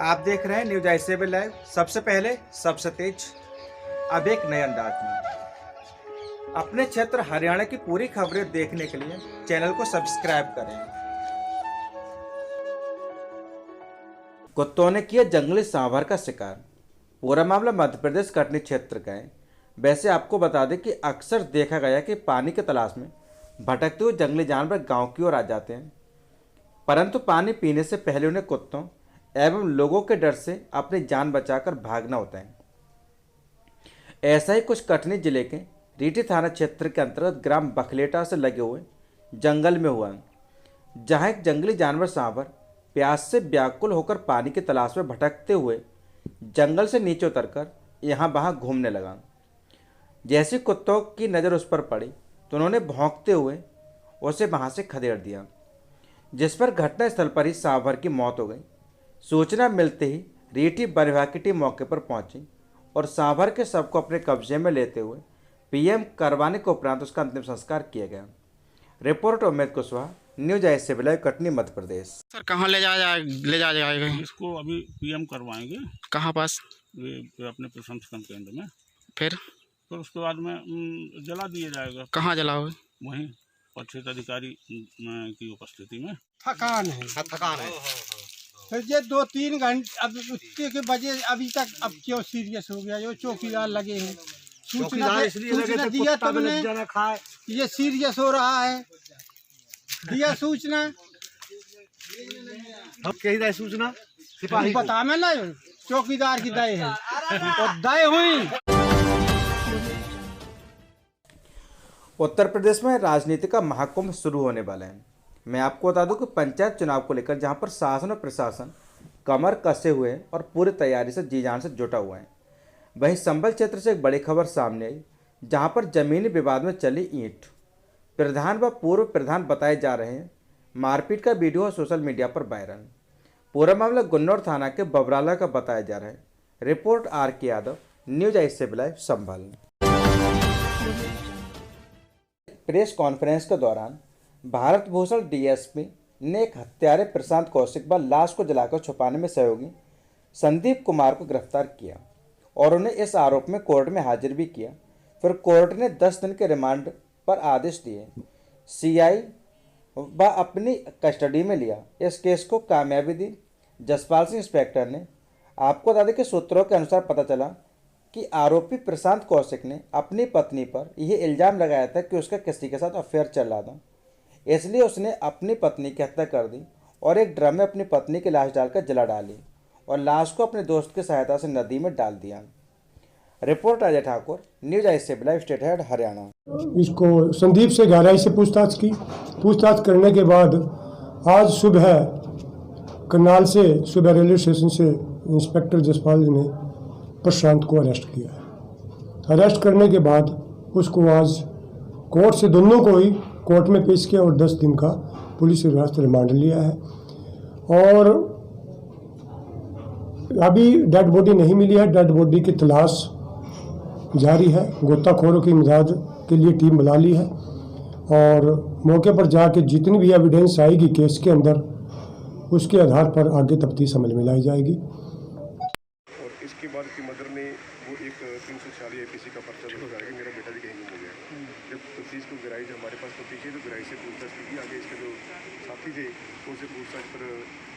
आप देख रहे हैं न्यूज आई7 लाइव। सबसे पहले सबसे तेज, अब एक नए अंदाज में। अपने क्षेत्र हरियाणा की पूरी खबरें देखने के लिए चैनल को सब्सक्राइब करें। कुत्तों ने किया जंगली सांभर का शिकार। पूरा मामला मध्य प्रदेश कटनी क्षेत्र का है। वैसे आपको बता दें कि अक्सर देखा गया कि पानी की तलाश में भटकते हुए जंगली जानवर गांव की ओर आ जाते हैं, परंतु पानी पीने से पहले उन्हें कुत्तों एवं लोगों के डर से अपनी जान बचाकर भागना होता है। ऐसा ही कुछ कटनी जिले के रीठी थाना क्षेत्र के अंतर्गत ग्राम बखलेटा से लगे हुए जंगल में हुआ, जहां एक जंगली जानवर सांभर प्यास से व्याकुल होकर पानी की तलाश में भटकते हुए जंगल से नीचे उतरकर यहाँ वहाँ घूमने लगा। जैसे कुत्तों की नज़र उस पर पड़ी तो उन्होंने भौंकते हुए उसे वहाँ से खदेड़ दिया, जिस पर घटनास्थल पर ही सांभर की मौत हो गई। सूचना मिलते ही रीठी वन विभाग की टीम मौके पर पहुंची और सांभर के शव को अपने कब्जे में लेते हुए पीएम करवाने के उपरांत उसका अंतिम संस्कार किया गया। रिपोर्ट उमेद कुशवाहा, न्यूज आई7 लाइव, कटनी, मध्य प्रदेश। सर कहाँ ले जा जाएगा? इसको अभी पीएम करवाएंगे। कहाँ पास? ये अपने प्रसंस्करण केंद्र में। फिर उसके बाद में जला दिया जाएगा। कहाँ जलाओगे? वहीं पक्षित अधिकारी की उपस्थिति में। थकान है। फिर ये 2-3 घंटे अब उसके के बजे अभी तक अब क्यों सीरियस हो गया? जो चौकीदार लगे हैं, सूचना दिया तुमने, ये सीरियस हो रहा है, दिया सूचना। अब कही सूचना सिपाही बता मैं ना, चौकीदार की दया है और दया हुई। उत्तर प्रदेश में राजनीति का महाकुंभ शुरू होने वाला है। मैं आपको बता दूं कि पंचायत चुनाव को लेकर जहां पर शासन और प्रशासन कमर कसे हुए हैं और पूरी तैयारी से जी जान से जुटा हुआ है, वहीं संभल क्षेत्र से एक बड़ी खबर सामने आई, जहां पर जमीनी विवाद में चली ईंट। प्रधान व पूर्व प्रधान बताए जा रहे हैं। मारपीट का वीडियो सोशल मीडिया पर वायरल। पूरा मामला गुन्नौर थाना के बबराला का बताया जा रहा है। रिपोर्ट RK यादव, न्यूज आई7 लाइव, संभल। प्रेस कॉन्फ्रेंस के दौरान भारत भूषण DSP ने एक हत्यारे प्रशांत कौशिक व लाश को जलाकर छुपाने में सहयोगी संदीप कुमार को गिरफ्तार किया और उन्हें इस आरोप में कोर्ट में हाजिर भी किया। फिर कोर्ट ने 10 दिन के रिमांड पर आदेश दिए। CI व अपनी कस्टडी में लिया। इस केस को कामयाबी दी जसपाल सिंह इंस्पेक्टर ने। आपको बता दें कि सूत्रों के अनुसार पता चला कि आरोपी प्रशांत कौशिक ने अपनी पत्नी पर यह इल्ज़ाम लगाया था कि उसका किसी के साथ अफेयर चल रहा था, इसलिए उसने अपनी पत्नी की हत्या कर दी और एक ड्रम में अपनी पत्नी की लाश डालकर जला डाली और लाश को अपने दोस्त की सहायता से नदी में डाल दिया। रिपोर्ट अजय ठाकुर, न्यूज आई7 लाइव, स्टेट हेड, हरियाणा। इसको संदीप से गहराई से पूछताछ करने के बाद आज सुबह करनाल से रेलवे स्टेशन से इंस्पेक्टर जसपाल जी ने प्रशांत को अरेस्ट किया है। अरेस्ट करने के बाद उसको आज कोर्ट से दोनों को ही कोर्ट में पेश किया और 10 दिन का पुलिस हिरासत रिमांड लिया है। और अभी डेड बॉडी नहीं मिली है। डेड बॉडी की तलाश जारी है। गोताखोरों की इमदाद के लिए टीम बुला ली है और मौके पर जाके जितनी भी एविडेंस आएगी केस के अंदर, उसके आधार पर आगे तफ्तीश अमल में लाई जाएगी। और इसके बाद की मदर ने वो एक 346 IPC का पर्चा लगाया कि मेरा बेटा भी कहीं गुम हो गया। जब तफ्तीश को गिराई, जब हमारे पास तफ्तीश है तो गिराई से पूछताछ की। आगे इसके जो साथी थे उनसे पूछताछ पर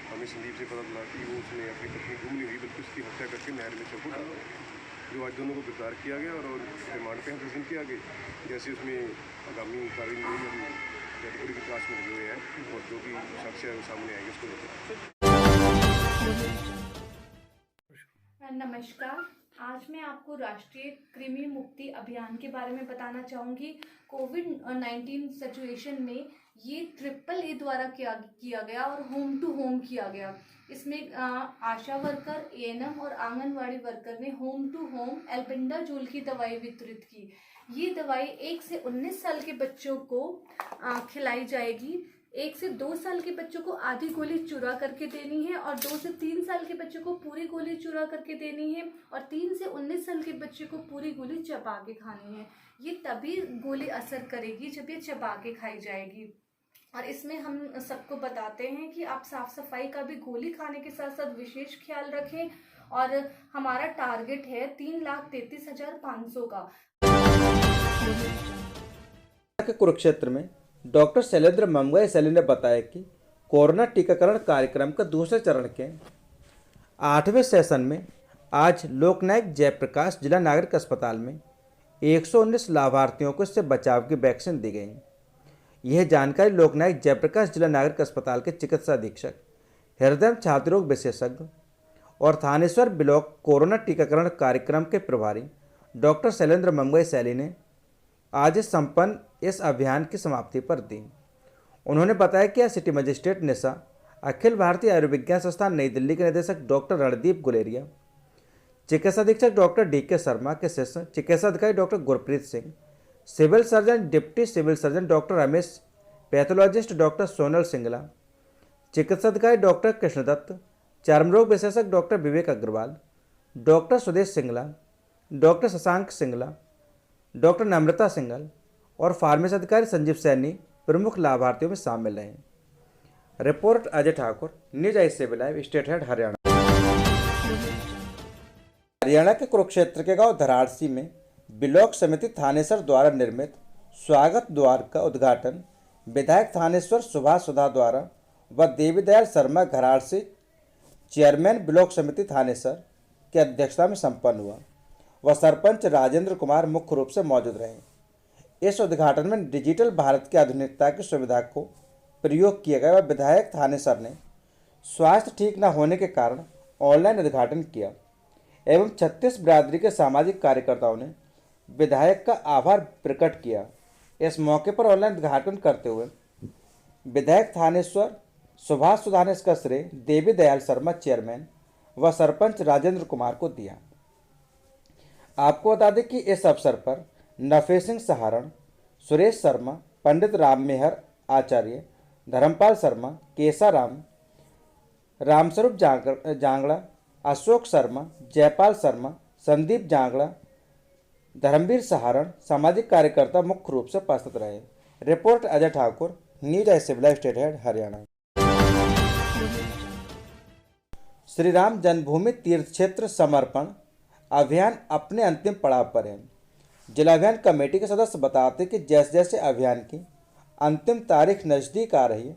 हमें संदीप से पता चला कि वो उसने अपनी पत्नी गुम नहीं हुई बल्कि उसकी हत्या करके नहर में चाकू डाला, जो आज दोनों को गिरफ्तार किया गया और रिमांड पे 10 दिन के आगे जैसे उसमें आगामी कार्रवाई हुई हम डेड बॉडी की तलाश में लगे हुए हैं और जो भी शख्स है वो सामने आएंगे उसको बताएंगे। नमस्कार, आज मैं आपको राष्ट्रीय कृमि मुक्ति अभियान के बारे में बताना चाहूँगी। कोविड-19 सिचुएशन में ये AAA द्वारा किया गया और होम टू होम किया गया। इसमें आशा वर्कर, ANM और आंगनवाड़ी वर्कर ने होम टू होम एल्बेंडाजोल की दवाई वितरित की। ये दवाई 1 से 19 साल के बच्चों को खिलाई जाएगी। 1 से 2 साल के बच्चों को आधी गोली चुरा करके देनी है और 2 से 3 साल के बच्चों को पूरी गोली चुरा करके देनी है और 3 से 19 साल के बच्चे को पूरी गोली चबा के खानी है। ये तभी गोली असर करेगी जब ये चबा के खाई जाएगी। और इसमें हम सबको बताते हैं कि आप साफ सफाई का भी गोली खाने के साथ साथ विशेष ख्याल रखें। और हमारा टारगेट है 3,33,500 का। के कुरुक्षेत्र में डॉक्टर शैलेंद्र ममगई सैली ने बताया कि कोरोना टीकाकरण कार्यक्रम का दूसरे चरण के 8वें सेशन में आज लोकनायक जयप्रकाश जिला नागरिक अस्पताल में 119 लाभार्थियों को इससे बचाव की वैक्सीन दी गई। यह जानकारी लोकनायक जयप्रकाश जिला नागरिक अस्पताल के चिकित्सा अधीक्षक हृदय छाती रोग विशेषज्ञ और थानेश्वर ब्लॉक कोरोना टीकाकरण कार्यक्रम के प्रभारी डॉक्टर शैलेंद्र ममगई सैली ने आज संपन्न इस अभियान की समाप्ति पर दी। उन्होंने बताया कि सिटी मजिस्ट्रेट निशा, अखिल भारतीय आयुर्विज्ञान संस्थान नई दिल्ली के निदेशक डॉक्टर रणदीप गुलेरिया, चिकित्सा अधीक्षक डॉक्टर DK शर्मा के शिष्य चिकित्सा अधिकारी doctor Gurpreet Singh, civil surgeon deputy civil surgeon doctor Ramesh, pathologist doctor Sonal Singla, चिकित्सा अधिकारी डॉक्टर कृष्णदत्त, चर्मरोग विशेषज्ञ doctor Vivek Agarwal, doctor Sudesh Singla, doctor Shashank Singla, doctor Namrata Singal और फार्मेसी अधिकारी संजीव सैनी प्रमुख लाभार्थियों में शामिल रहे। Report Ajay Thakur, news I live, state head Haryana. Haryana के कुरुक्षेत्र के गांव धराड़सी में ब्लॉक समिति थानेसर द्वारा निर्मित स्वागत द्वार का उद्घाटन विधायक थानेश्वर सुभाष सुधा द्वारा व देवी दयाल शर्मा घराड़सी चेयरमैन ब्लॉक समिति थानेसर की अध्यक्षता में संपन्न हुआ व सरपंच राजेंद्र कुमार मुख्य रूप से मौजूद रहे। इस उद्घाटन में डिजिटल भारत की आधुनिकता की सुविधा को प्रयोग किया गया व विधायक थानेसर ने स्वास्थ्य ठीक न होने के कारण ऑनलाइन उद्घाटन किया एवं 36 बिरादरी के सामाजिक कार्यकर्ताओं ने विधायक का आभार प्रकट किया। इस मौके पर ऑनलाइन उद्घाटन करते हुए विधायक थानेश्वर सुभाष सुधा ने इसका श्रेय देवी दयाल शर्मा चेयरमैन व सरपंच राजेंद्र कुमार को दिया। आपको बता दें कि इस अवसर पर नफे सिंह सहारण, सुरेश शर्मा, पंडित राम मेहर आचार्य, धर्मपाल शर्मा, केसा राम, रामस्वरूप जांगड़ा, अशोक शर्मा, जयपाल शर्मा, संदीप जांगड़ा, धर्मवीर सहारण सामाजिक कार्यकर्ता मुख्य रूप से उपस्थित रहे। Report Ajay Thakur, news I live, state head Haryana. Shri Ram जन्मभूमि तीर्थ क्षेत्र समर्पण अभियान अपने अंतिम पड़ाव पर है। जिला अभियान कमेटी के सदस्य बताते कि जैसे जैसे अभियान की अंतिम तारीख नज़दीक आ रही है,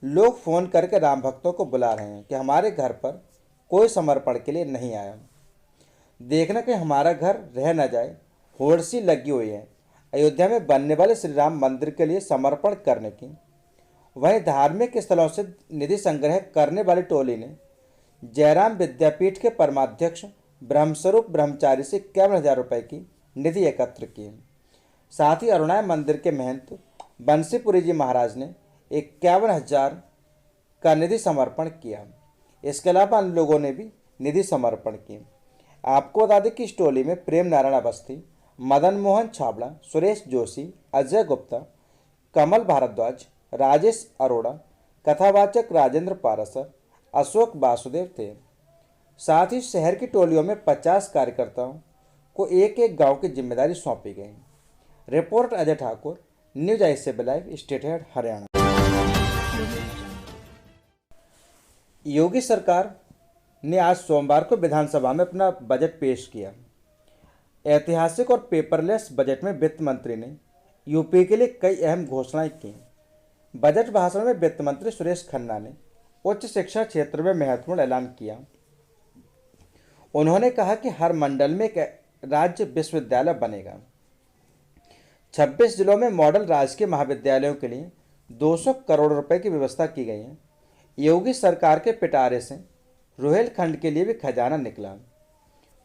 लोग फ़ोन करके राम भक्तों को बुला रहे हैं कि हमारे घर पर कोई समर्पण के लिए नहीं आया, देखना कि हमारा घर रह न जाए। होड़ सी लगी हुई है अयोध्या में बनने वाले श्री राम मंदिर के लिए समर्पण करने की। वहीं धार्मिक स्थलों से निधि संग्रह करने वाली टोली ने जयराम विद्यापीठ के परमाध्यक्ष ब्रह्मस्वरूप ब्रह्मचारी से 51,000 रुपये की निधि एकत्र की। साथ ही अरुणाय मंदिर के महंत बंसीपुरी जी महाराज ने 51,000 का निधि समर्पण किया। इसके अलावा अन्य लोगों ने भी निधि समर्पण की। आपको बता दें कि इस टोली में प्रेम नारायण अवस्थी, मदन मोहन छाबड़ा, सुरेश जोशी, अजय गुप्ता, कमल भारद्वाज, राजेश अरोड़ा, कथावाचक राजेंद्र पारासर, अशोक वासुदेव थे। साथ ही शहर की टोलियों में 50 कार्यकर्ताओं को एक एक गांव की जिम्मेदारी सौंपी गई। Report Ajay Thakur, news I live, state head Haryana. योगी सरकार ने आज सोमवार को विधानसभा में अपना बजट पेश किया। ऐतिहासिक और पेपरलेस बजट में वित्त मंत्री ने यूपी के लिए कई अहम घोषणाएं की। बजट भाषण में वित्त मंत्री सुरेश खन्ना ने उच्च शिक्षा क्षेत्र में महत्वपूर्ण ऐलान किया। उन्होंने कहा कि हर मंडल में एक राज्य विश्वविद्यालय बनेगा। 26 जिलों में मॉडल राजकीय महाविद्यालयों के लिए 200 करोड़ रुपए की व्यवस्था की गई है। योगी सरकार के पिटारे से रोहिलखंड के लिए भी खजाना निकला।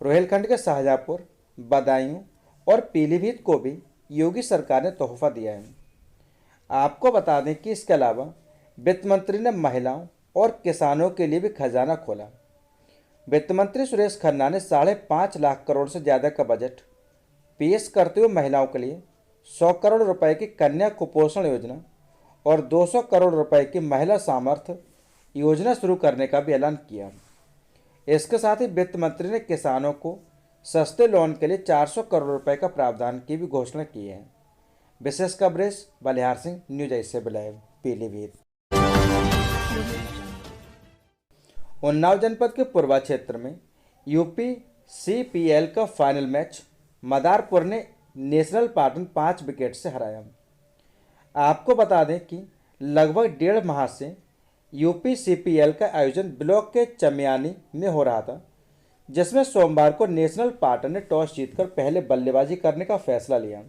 रोहिलखंड के शाहजहाँपुर, बदायूं और पीलीभीत को भी योगी सरकार ने तोहफा दिया है। आपको बता दें कि इसके अलावा वित्त मंत्री ने महिलाओं और किसानों के लिए भी खजाना खोला। वित्त मंत्री सुरेश खन्ना ने 5.5 लाख करोड़ से ज़्यादा का बजट पेश करते हुए महिलाओं के लिए 100 करोड़ रुपए की कन्या कुपोषण योजना और 200 करोड़ रुपए की महिला सामर्थ्य योजना शुरू करने का भी ऐलान किया। इसके साथ ही वित्त मंत्री ने किसानों को सस्ते लोन के लिए 400 करोड़ रुपए का प्रावधान की भी घोषणा की है। विशेष coverage Balihar Singh, news I live. Pilibhit. Unnao जनपद के पूर्वा क्षेत्र में यूपी CPL का फाइनल मैच मदारपुर ने नेशनल पाटन 5 विकेट से हराया। आपको बता दें कि लगभग 1.5 माह से यूपी CPL का आयोजन ब्लॉक के चमियानी में हो रहा था, जिसमें सोमवार को नेशनल पाटन ने टॉस जीतकर पहले बल्लेबाजी करने का फैसला लिया,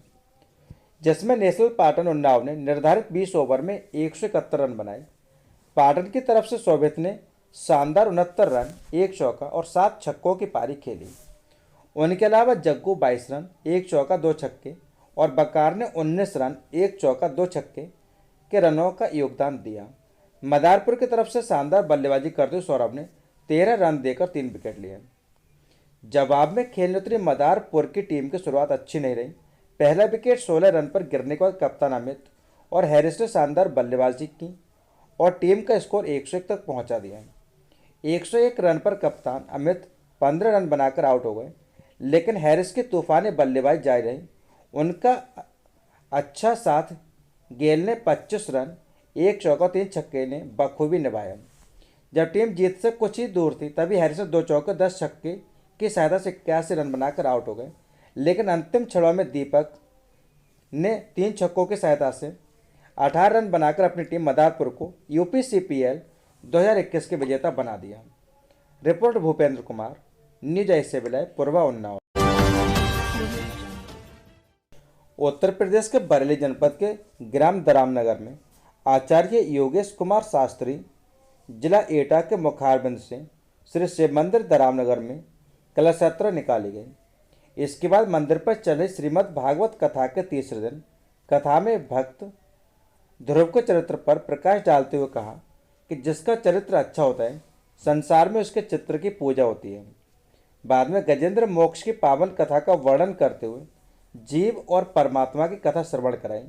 जिसमें नेशनल पाटन उन्नाव ने निर्धारित 20 ओवर में 171 रन बनाए। पाटन की तरफ से शोभित ने शानदार 69 रन, 1 चौका और 7 छक्कों की पारी खेली। उनके अलावा जग्गू 22 रन, 1 चौका 2 छक्के और बकार ने 19 रन, 1 चौका 2 छक्के के रनों का योगदान दिया। मदारपुर की तरफ से शानदार बल्लेबाजी करते हुए सौरभ ने 13 रन देकर 3 विकेट लिए। जवाब में खेलने उतरी मदारपुर की टीम की शुरुआत अच्छी नहीं रही। पहला विकेट 16 रन पर गिरने के बाद कप्तान अमित और हैरिस ने शानदार बल्लेबाजी की और टीम का स्कोर 101 तक पहुंचा दिया। 101 रन पर कप्तान अमित 15 रन बनाकर आउट हो गए, लेकिन हैरिस की तूफानी बल्लेबाजी जारी रही। उनका अच्छा साथ गेल ने 25 रन, 1 चौका 3 छक्के ने बखूबी निभाया। जब टीम जीत से कुछ ही दूर थी तभी हैरिस 2 चौके 10 छक्के की सहायता से 81 रन बनाकर आउट हो गए, लेकिन अंतिम छड़ों में दीपक ने 3 छक्कों की सहायता से 18 रन बनाकर अपनी टीम मदारपुर को यूपी CPL 2021 के विजेता बना दिया। रिपोर्ट भूपेंद्र कुमार, न्यूज ऐसे विलय, पूर्वा उन्नाव। उत्तर प्रदेश के बरेली जनपद के ग्राम दरामनगर में आचार्य योगेश कुमार शास्त्री जिला एटा के मुखारबिंद से श्री शिव मंदिर दरामनगर में कलश यात्रा निकाली गई। इसके बाद मंदिर पर चले श्रीमद् भागवत कथा के तीसरे दिन कथा में भक्त ध्रुव के चरित्र पर प्रकाश डालते हुए कहा कि जिसका चरित्र अच्छा होता है संसार में उसके चित्र की पूजा होती है। बाद में गजेंद्र मोक्ष की पावन कथा का वर्णन करते हुए जीव और परमात्मा की कथा श्रवण कराई।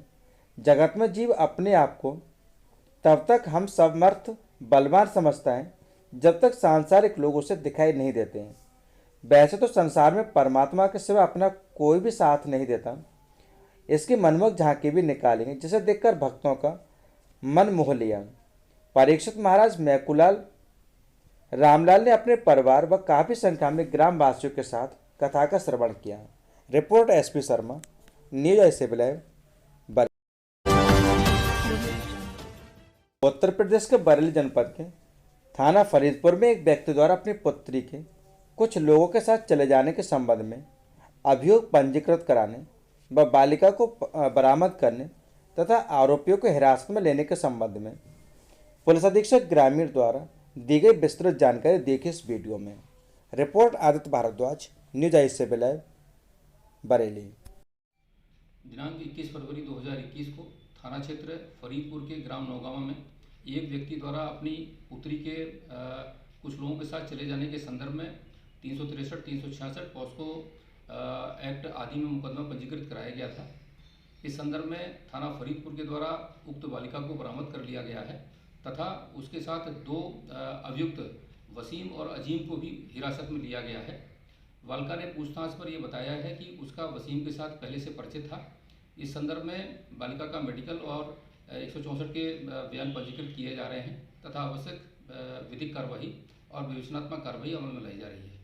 जगत में जीव अपने आप को तब तक हम समर्थ बलवान समझता है जब तक सांसारिक लोग उसे दिखाई नहीं देते हैं। वैसे तो संसार में परमात्मा के सिवा अपना कोई भी साथ नहीं देता। इसकी मनमोहक झांकी भी निकालेंगे जिसे देखकर भक्तों का मन मोह लिया। परीक्षित महाराज मैकुलाल रामलाल ने अपने परिवार व काफी संख्या में ग्रामवासियों के साथ कथा का श्रवण किया। रिपोर्ट SP शर्मा, न्यूज ऐसे विलय, उत्तर प्रदेश के बरेली जनपद के थाना फरीदपुर में एक व्यक्ति द्वारा अपनी पुत्री के कुछ लोगों के साथ चले जाने के संबंध में अभियोग पंजीकृत कराने व बालिका को बरामद करने तथा आरोपियों को हिरासत में लेने के संबंध में पुलिस अधीक्षक ग्रामीण द्वारा दी गई विस्तृत जानकारी देखी इस वीडियो में। रिपोर्ट आदित्य भारद्वाज, न्यूज ऐसे विलय, बरेली। दिनांक 21 फरवरी 2021 को थाना क्षेत्र फरीदपुर के ग्राम नौगावा में एक व्यक्ति द्वारा अपनी पुत्री के कुछ लोगों के साथ चले जाने के संदर्भ में 363, 366 पॉस्को एक्ट आदि में मुकदमा पंजीकृत कराया गया था। इस संदर्भ में थाना फरीदपुर के द्वारा उक्त बालिका को बरामद कर लिया गया है तथा उसके साथ 2 अभियुक्त वसीम और अजीम को भी हिरासत में लिया गया है। बालिका ने पूछताछ पर यह बताया है कि उसका वसीम के साथ पहले से परिचय था। इस संदर्भ में बालिका का मेडिकल और 164 के बयान पंजीकृत किए जा रहे हैं तथा आवश्यक विधिक कार्रवाई और विवेचनात्मक कार्रवाई अमल में लाई जा रही है।